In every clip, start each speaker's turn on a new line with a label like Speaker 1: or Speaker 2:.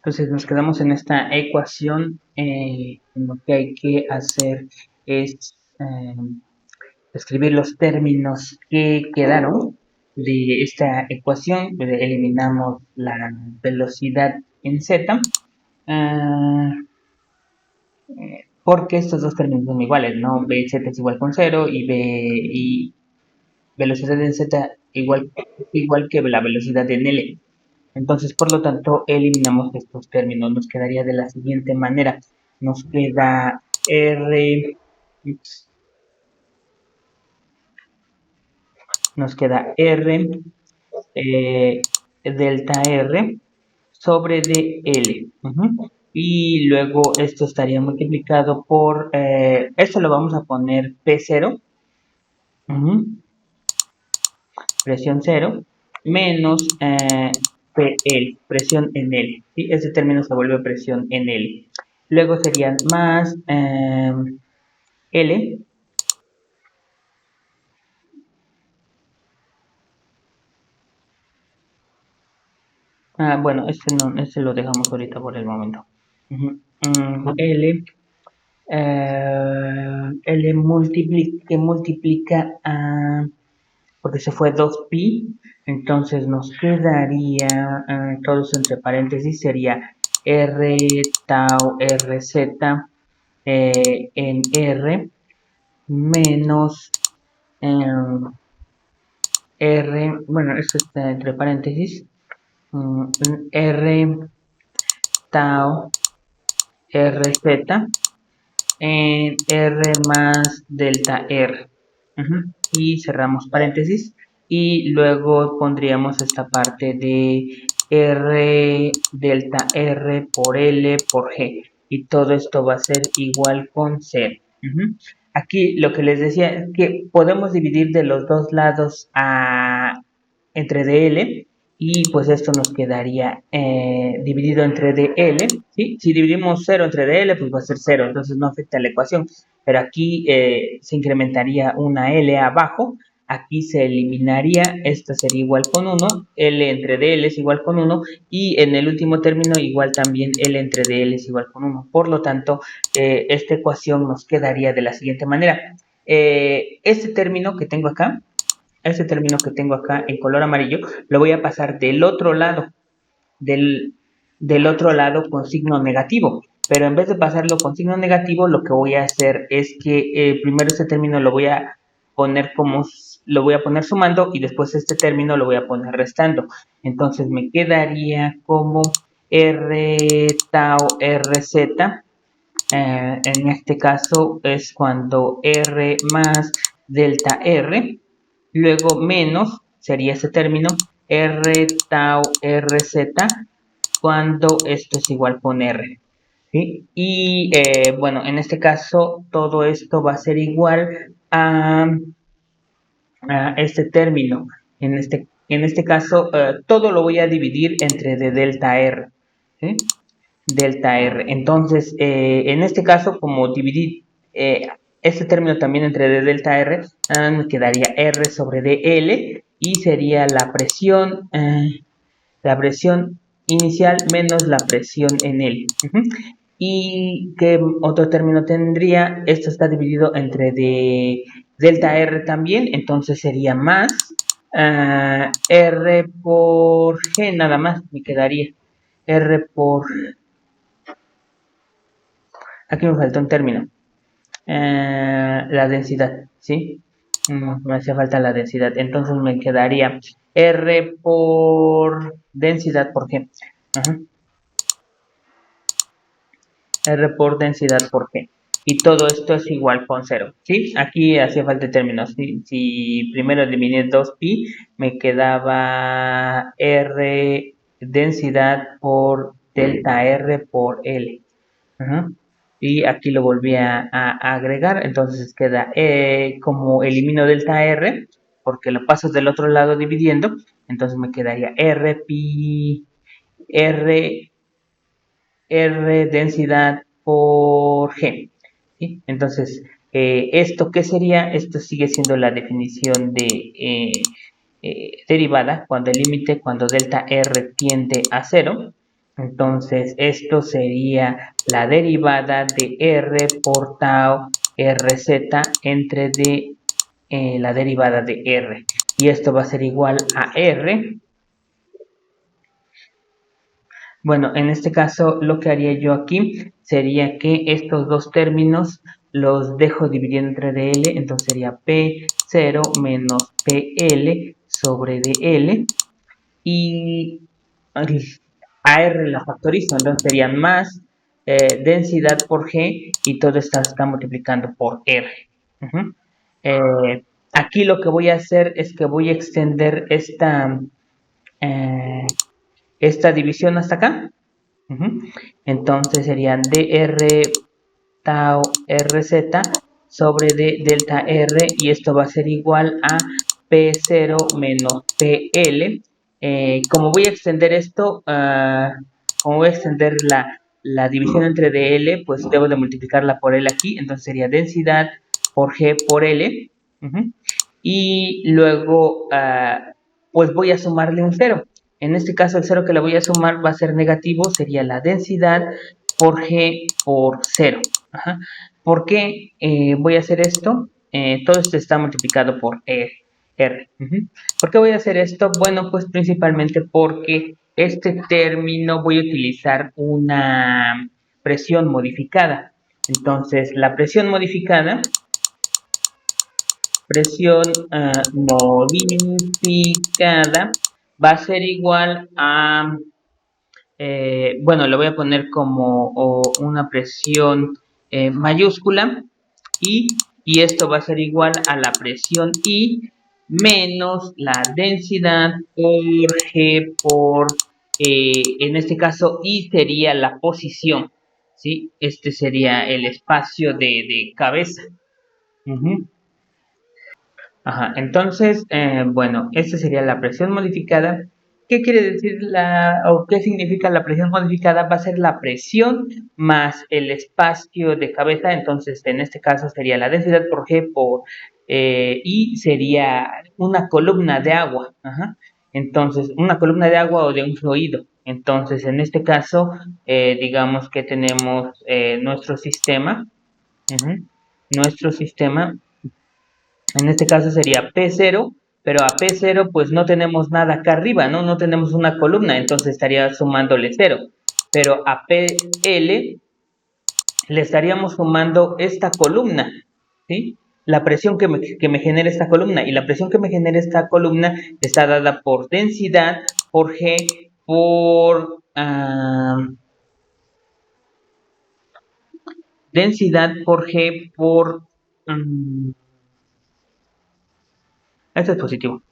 Speaker 1: Entonces nos quedamos en esta ecuación. Lo que hay que hacer es escribir los términos que quedaron de esta ecuación. Eliminamos la velocidad en z, porque estos dos términos son iguales, ¿no? Bz es igual con 0 y velocidad en z igual que la velocidad en L. Entonces, por lo tanto, eliminamos estos términos. Nos quedaría de la siguiente manera. Nos queda R, delta R sobre dl. Y luego esto estaría multiplicado por, esto lo vamos a poner P0, presión 0, menos PL, presión en L. ¿Sí? Ese término se vuelve presión en L. Luego serían más L bueno, este no, este lo dejamos ahorita por el momento. L multiplica porque se fue 2pi, entonces nos quedaría todo eso entre paréntesis, sería R tau RZ en R menos R, bueno, esto está entre paréntesis, R tau RZ en R más delta R. Y cerramos paréntesis. Y luego pondríamos esta parte de R delta R por L por G. Y todo esto va a ser igual con 0. Aquí lo que les decía es que podemos dividir de los dos lados entre DL. Y pues esto nos quedaría dividido entre DL, ¿sí? Si dividimos 0 entre DL, pues va a ser 0, entonces no afecta la ecuación. Pero aquí se incrementaría una L abajo, aquí se eliminaría, esta sería igual con 1, L entre DL es igual con 1, y en el último término igual también L entre DL es igual con 1. Por lo tanto, esta ecuación nos quedaría de la siguiente manera. Este término que tengo acá, en color amarillo, lo voy a pasar del otro lado, del otro lado con signo negativo. Pero en vez de pasarlo con signo negativo, lo que voy a hacer es que primero este término lo voy a poner sumando y después este término lo voy a poner restando. Entonces me quedaría como R tau RZ. En este caso es cuando R más delta R, luego menos, sería ese término, R tau RZ, cuando esto es igual con R. ¿Sí? Y bueno, en este caso todo esto va a ser igual a este término. En este caso todo lo voy a dividir entre de delta R. ¿Sí? Delta R. Entonces, en este caso, como dividí este término también entre D delta R, me quedaría R sobre DL y sería la presión inicial menos la presión en L. ¿Y qué otro término tendría? Esto está dividido entre delta R también, entonces sería más R por G, nada más me quedaría. R por... Aquí me falta un término. La densidad, ¿sí? Me hacía falta la densidad. Entonces me quedaría R por densidad por G. R por densidad por G. Y todo esto es igual con 0, ¿sí? Aquí hacía falta términos. Si primero dividí 2pi, me quedaba R densidad por delta R por L. Y aquí lo volví a agregar, entonces queda como elimino delta R, porque lo paso del otro lado dividiendo, entonces me quedaría R pi R densidad por G. ¿Sí? Entonces, ¿esto qué sería? Esto sigue siendo la definición de derivada cuando el límite, cuando delta R tiende a 0. Entonces, esto sería la derivada de R por tau RZ entre la derivada de R. Y esto va a ser igual a R. Bueno, en este caso lo que haría yo aquí sería que estos dos términos los dejo dividiendo entre DL, entonces sería P0 menos PL sobre DL y AR la factorizo, entonces sería más densidad por G y todo esto está multiplicando por R. Aquí lo que voy a hacer es que voy a extender eh, esta división hasta acá. Entonces serían dr tau rz sobre d delta r y esto va a ser igual a P0 menos PL. Como voy a extender esto, como voy a extender la división entre DL, pues debo de multiplicarla por L aquí, entonces sería densidad por G por L. Y luego, pues voy a sumarle un 0. En este caso, el 0 que le voy a sumar va a ser negativo, sería la densidad por G por 0. ¿Por qué voy a hacer esto? Todo esto está multiplicado por R. ¿Por qué voy a hacer esto? Bueno, pues principalmente porque este término voy a utilizar una presión modificada. Entonces, la presión modificada modificada va a ser igual a, bueno, lo voy a poner como una presión mayúscula y esto va a ser igual a la presión I menos la densidad por G por, en este caso I sería la posición, ¿sí? Este sería el espacio de cabeza. Entonces, bueno, esta sería la presión modificada. ¿Qué quiere decir o qué significa la presión modificada? Va a ser la presión más el espacio de cabeza. Entonces, en este caso sería la densidad por G por I sería una columna de agua. Entonces, una columna de agua o de un fluido. Entonces, en este caso, digamos que tenemos nuestro sistema. Nuestro sistema en este caso sería P0, pero a P0 pues no tenemos nada acá arriba, ¿no? No tenemos una columna, entonces estaría sumándole 0. Pero a PL le estaríamos sumando esta columna, ¿sí? La presión que me genera esta columna. Y la presión que me genera esta columna está dada por densidad, por G, por densidad, por G, por... esto es positivo.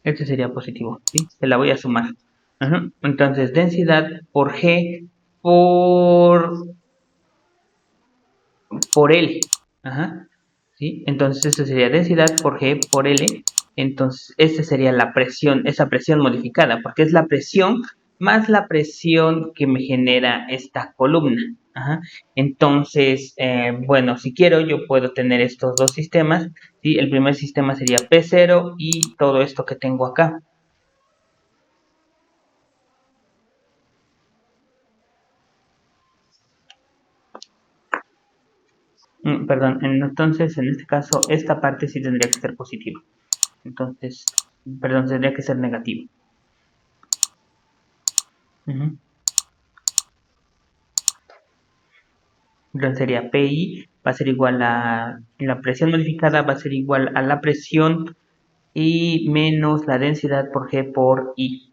Speaker 1: Este sería positivo, ¿sí? Se la voy a sumar. Entonces, densidad por G por L. ¿Sí? Entonces, esto sería densidad por G por L. Entonces, esta sería la presión, esa presión modificada, porque es la presión más la presión que me genera esta columna. Entonces, bueno, si quiero, yo puedo tener estos dos sistemas. ¿Sí? El primer sistema sería P0 y todo esto que tengo acá. Perdón, entonces en este caso esta parte sí tendría que ser positiva. Entonces, perdón, tendría que ser negativo. Entonces sería PI va a ser igual a la presión modificada, va a ser igual a la presión y menos la densidad por G por I.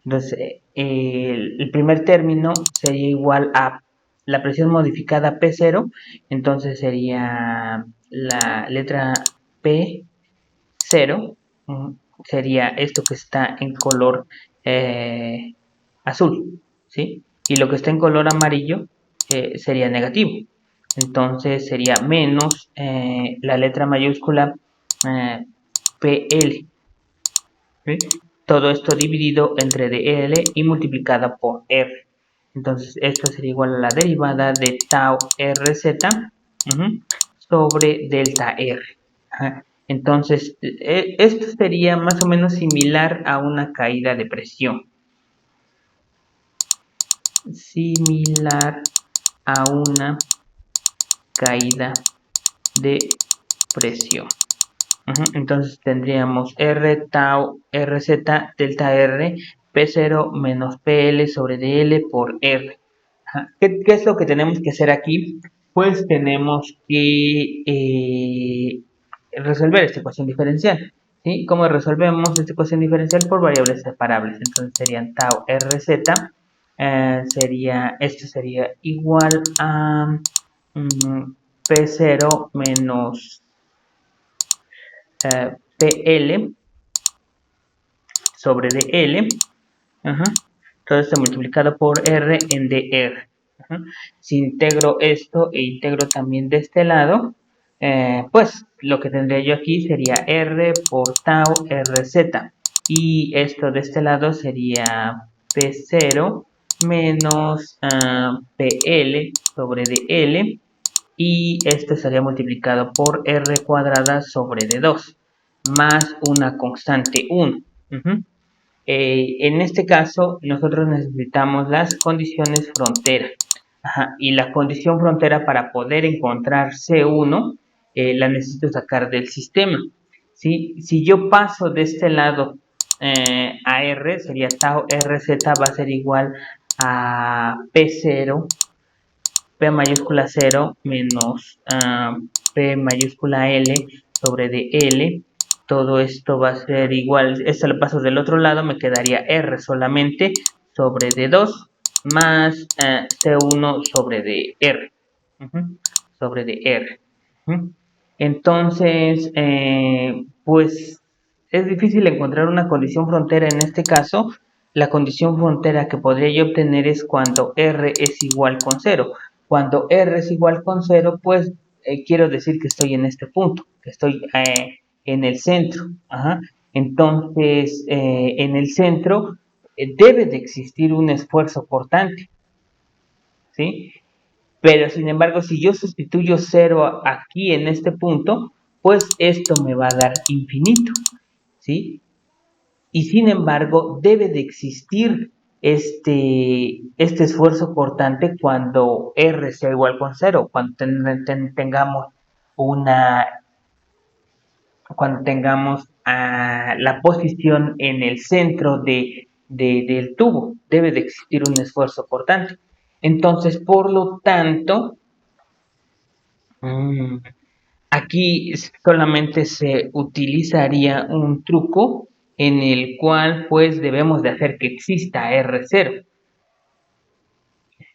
Speaker 1: Entonces, el primer término sería igual a la presión modificada P0, entonces sería la letra P0, sería esto que está en color azul, ¿sí? Y lo que está en color amarillo sería negativo. Entonces sería menos la letra mayúscula PL. ¿Sí? Todo esto dividido entre DL y multiplicada por R. Entonces esto sería igual a la derivada de tau RZ sobre delta R. Entonces esto sería más o menos similar a una caída de presión. similar a una caída de presión. Entonces tendríamos R tau RZ delta R P0 menos PL sobre DL por R. ¿Qué es lo que tenemos que hacer aquí? Pues tenemos que resolver esta ecuación diferencial. ¿Sí? ¿Cómo resolvemos esta ecuación diferencial? Por variables separables. Entonces serían tau RZ, esto sería igual a P0 menos PL sobre DL. Todo esto multiplicado por R en DR. Si integro esto e integro también de este lado, pues lo que tendría yo aquí sería R por tau RZ. Y esto de este lado sería P0 menos PL sobre DL. Y esto sería multiplicado por R cuadrada sobre D2 más una constante 1. En este caso, nosotros necesitamos las condiciones frontera. Y la condición frontera para poder encontrar C1 la necesito sacar del sistema. ¿Sí? Si yo paso de este lado a R, sería tau RZ va a ser igual a P0, P mayúscula 0 menos P mayúscula L sobre DL. Todo esto va a ser igual, esto lo paso del otro lado, me quedaría R solamente sobre D2 más C1 sobre DR. Sobre DR. Entonces, pues es difícil encontrar una condición frontera en este caso. La condición frontera que podría yo obtener es cuando R es igual con 0. Cuando R es igual con 0, pues quiero decir que estoy en este punto, que estoy en el centro. Entonces, en el centro debe de existir un esfuerzo cortante, ¿sí? Pero sin embargo, si yo sustituyo 0 aquí en este punto, pues esto me va a dar infinito, ¿sí? Y sin embargo, debe de existir este esfuerzo cortante cuando R sea igual con 0, tengamos una cuando tengamos la posición en el centro del tubo, debe de existir un esfuerzo cortante. Entonces, por lo tanto, aquí solamente se utilizaría un truco en el cual pues debemos de hacer que exista R0.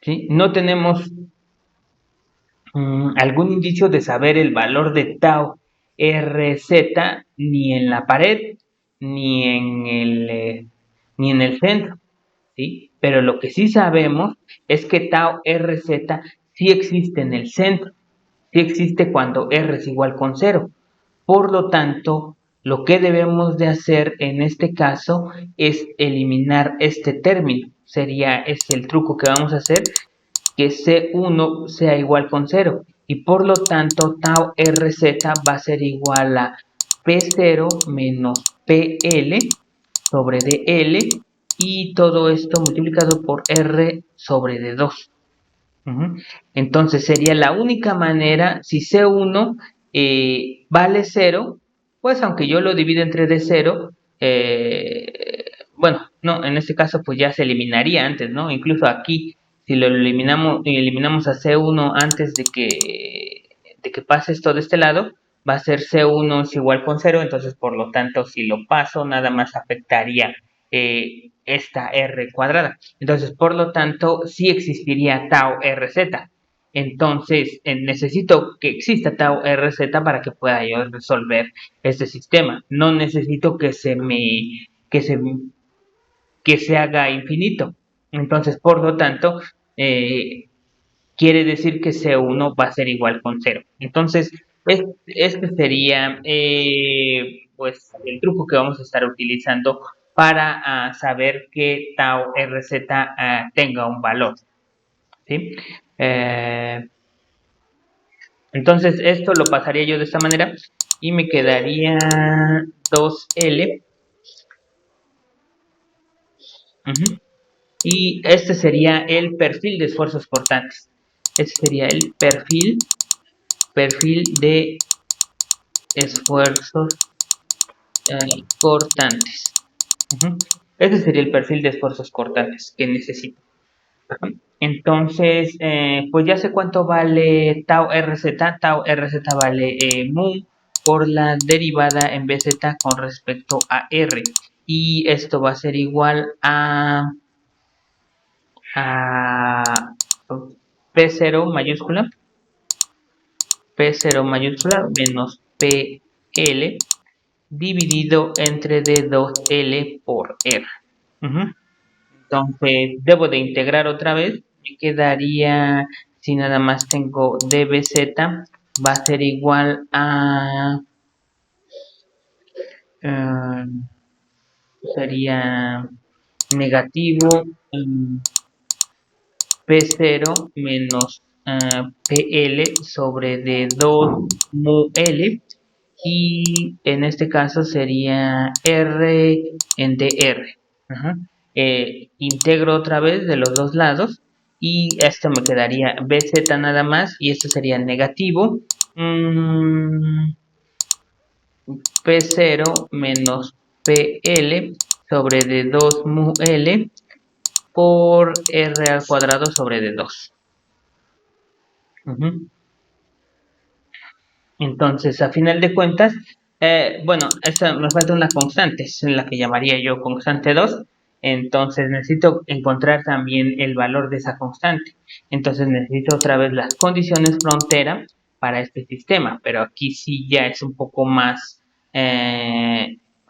Speaker 1: ¿Sí? No tenemos algún indicio de saber el valor de tau RZ ni en la pared ni en el centro, ¿sí? Pero lo que sí sabemos es que tau RZ sí existe en el centro, sí existe cuando R es igual con 0. Por lo tanto, lo que debemos de hacer en este caso es eliminar este término. Es el truco que vamos a hacer, que C1 sea igual con 0. Y por lo tanto, tau RZ va a ser igual a P0 menos PL sobre DL y todo esto multiplicado por R sobre D2. Entonces sería la única manera, si C1 vale 0, pues aunque yo lo divida entre D0, bueno, no, en este caso pues ya se eliminaría antes, ¿no? Incluso aquí, si lo eliminamos a C1 antes de que pase esto de este lado, va a ser C1 es igual con 0, entonces por lo tanto si lo paso nada más afectaría esta R cuadrada. Entonces, por lo tanto, sí existiría tau RZ. Entonces, necesito que exista tau RZ para que pueda yo resolver este sistema. No necesito que se haga infinito. Entonces, por lo tanto, quiere decir que C1 va a ser igual con 0. Entonces, este sería pues el truco que vamos a estar utilizando para saber que tau RZ tenga un valor. ¿Sí? Entonces, esto lo pasaría yo de esta manera y me quedaría 2L Y este sería el perfil de esfuerzos cortantes. Este sería el perfil de esfuerzos cortantes. Este sería el perfil de esfuerzos cortantes que necesito. Entonces, pues ya sé cuánto vale tau RZ. Tau RZ vale mu por la derivada en BZ con respecto a R. Y esto va a ser igual a P0 mayúscula. P0 mayúscula menos PL dividido entre D2L por R. Entonces, debo de integrar otra vez. Me quedaría, si nada más tengo dBz, va a ser igual a... sería negativo P0 menos PL sobre D2 mu L. Y en este caso sería R en DR. Integro otra vez de los dos lados y esto me quedaría BZ nada más y esto sería negativo P0 menos PL sobre D2 mu L por R al cuadrado sobre D2. Entonces, a final de cuentas, bueno, esta me falta una constante, es la que llamaría yo constante 2. Entonces, necesito encontrar también el valor de esa constante. Entonces, necesito otra vez las condiciones frontera para este sistema. Pero aquí sí ya es un poco más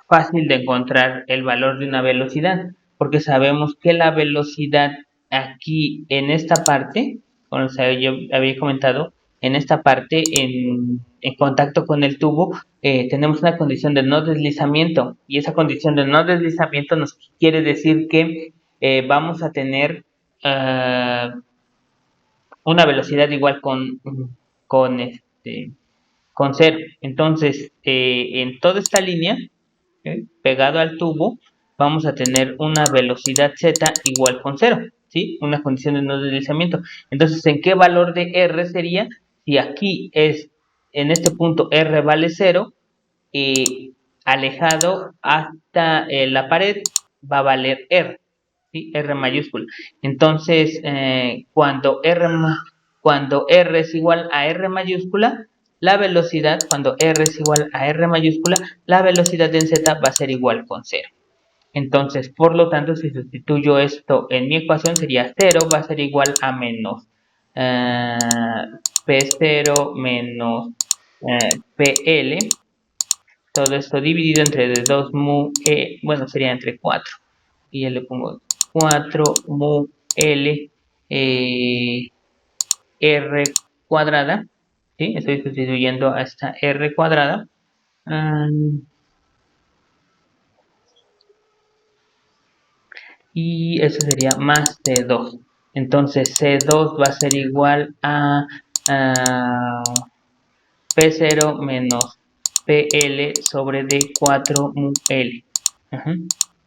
Speaker 1: fácil de encontrar el valor de una velocidad. Porque sabemos que la velocidad aquí en esta parte, como yo había comentado, en esta parte, en contacto con el tubo, tenemos una condición de no deslizamiento y esa condición de no deslizamiento nos quiere decir que vamos a tener una velocidad igual con cero. Entonces, en toda esta línea, pegado al tubo, vamos a tener una velocidad z igual con cero, ¿sí? Una condición de no deslizamiento. Entonces, ¿en qué valor de r sería? Si aquí es, en este punto r vale 0, alejado hasta la pared va a valer r, ¿sí? R mayúscula. Entonces, cuando r es igual a r mayúscula, la velocidad, cuando r es igual a r mayúscula, la velocidad en z va a ser igual con 0. Entonces, por lo tanto, si sustituyo esto en mi ecuación, sería 0 va a ser igual a menos P0 menos PL. Todo esto dividido entre 2 mu bueno, sería entre 4. Y ya le pongo 4 mu L R cuadrada. ¿Sí? Estoy sustituyendo a esta R cuadrada. Y eso sería más C2. Entonces C2 va a ser igual a P0 menos PL sobre D4 mu L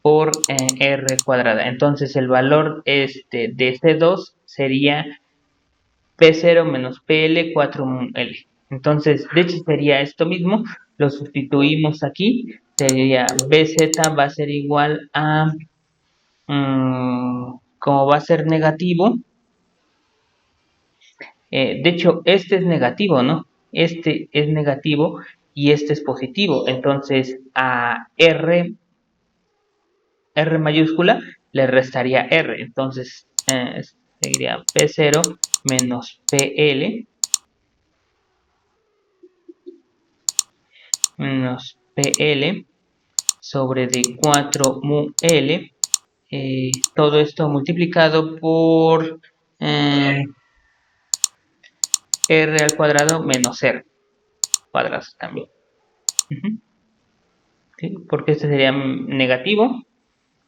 Speaker 1: por R cuadrada. Entonces el valor de C2 sería P0 menos PL 4 mu L. Entonces, de hecho sería esto mismo, lo sustituimos aquí, sería BZ va a ser igual a como va a ser negativo, de hecho este es negativo, ¿no? Este es negativo y este es positivo, entonces a R mayúscula le restaría R, entonces seguiría P0 menos PL menos PL sobre D4 mu L, todo esto multiplicado por R al cuadrado menos R cuadrado también. ¿Sí? Porque este sería negativo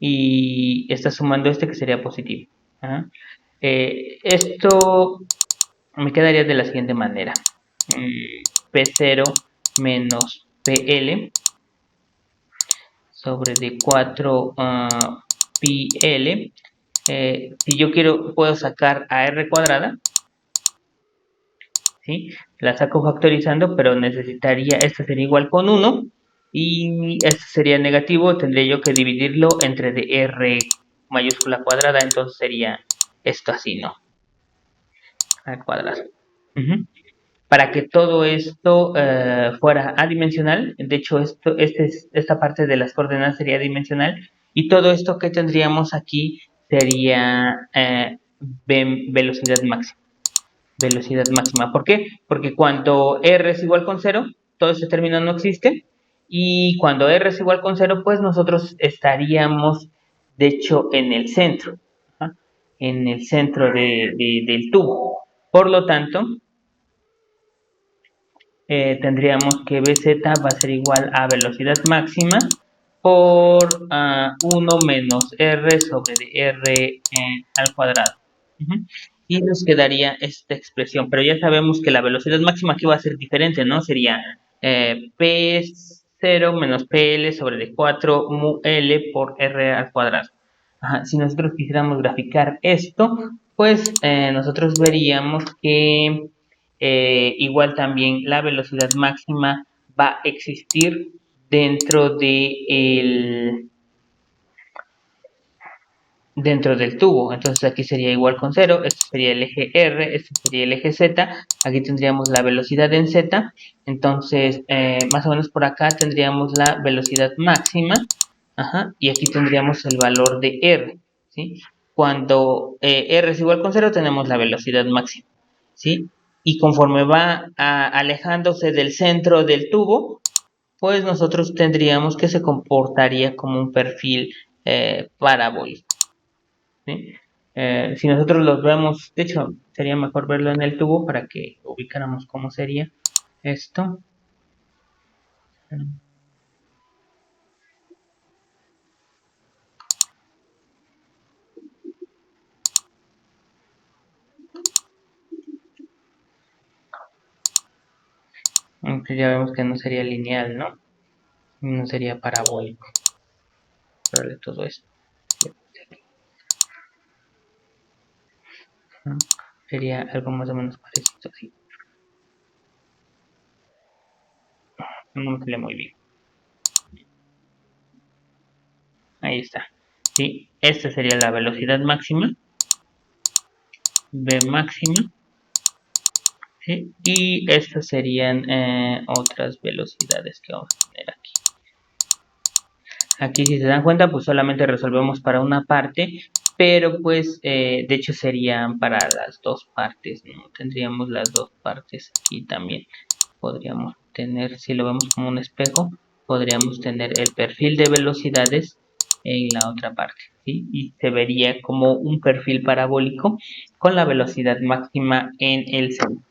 Speaker 1: y está sumando este que sería positivo. Esto me quedaría de la siguiente manera. P0 menos PL sobre D4 pi L si yo quiero, puedo sacar a r cuadrada, ¿sí? La saco factorizando, pero necesitaría, esta sería igual con 1 y este sería negativo, tendría yo que dividirlo entre de r mayúscula cuadrada, entonces sería esto así, ¿no? Al cuadrado. Para que todo esto fuera adimensional, de hecho esta parte de las coordenadas sería dimensional, y todo esto que tendríamos aquí sería velocidad máxima. Velocidad máxima. ¿Por qué? Porque cuando r es igual con 0, todo este término no existe, y cuando r es igual con 0, pues nosotros estaríamos, de hecho, en el centro, ¿ah? En el centro del tubo. Por lo tanto, tendríamos que Bz va a ser igual a velocidad máxima por 1 menos r sobre de r al cuadrado. Y nos quedaría esta expresión, pero ya sabemos que la velocidad máxima aquí va a ser diferente, ¿no? Sería P0 menos PL sobre de 4 mu L por R al cuadrado. Si nosotros quisiéramos graficar esto, pues nosotros veríamos que igual también la velocidad máxima va a existir dentro dentro del tubo. Entonces aquí sería igual con 0, este sería el eje R, este sería el eje Z, aquí tendríamos la velocidad en Z, entonces más o menos por acá tendríamos la velocidad máxima, y aquí tendríamos el valor de R, ¿sí? Cuando R es igual con 0 tenemos la velocidad máxima, ¿sí? Y conforme va alejándose del centro del tubo, pues nosotros tendríamos que se comportaría como un perfil parabólico, ¿sí? Si nosotros los vemos, de hecho, sería mejor verlo en el tubo para que ubicáramos cómo sería esto. Aunque ya vemos que no sería lineal, ¿no? No sería parabólico. Pero todo esto. Sería algo más o menos parecido así. No me sale muy bien. Ahí está. ¿Sí? Esta sería la velocidad máxima. V máxima. ¿Sí? Y estas serían otras velocidades que vamos a tener aquí. Aquí si se dan cuenta pues solamente resolvemos para una parte, pero pues de hecho serían para las dos partes, ¿no? Tendríamos las dos partes aquí también. Podríamos tener, si lo vemos como un espejo, podríamos tener el perfil de velocidades en la otra parte, ¿sí? Y se vería como un perfil parabólico con la velocidad máxima en el centro.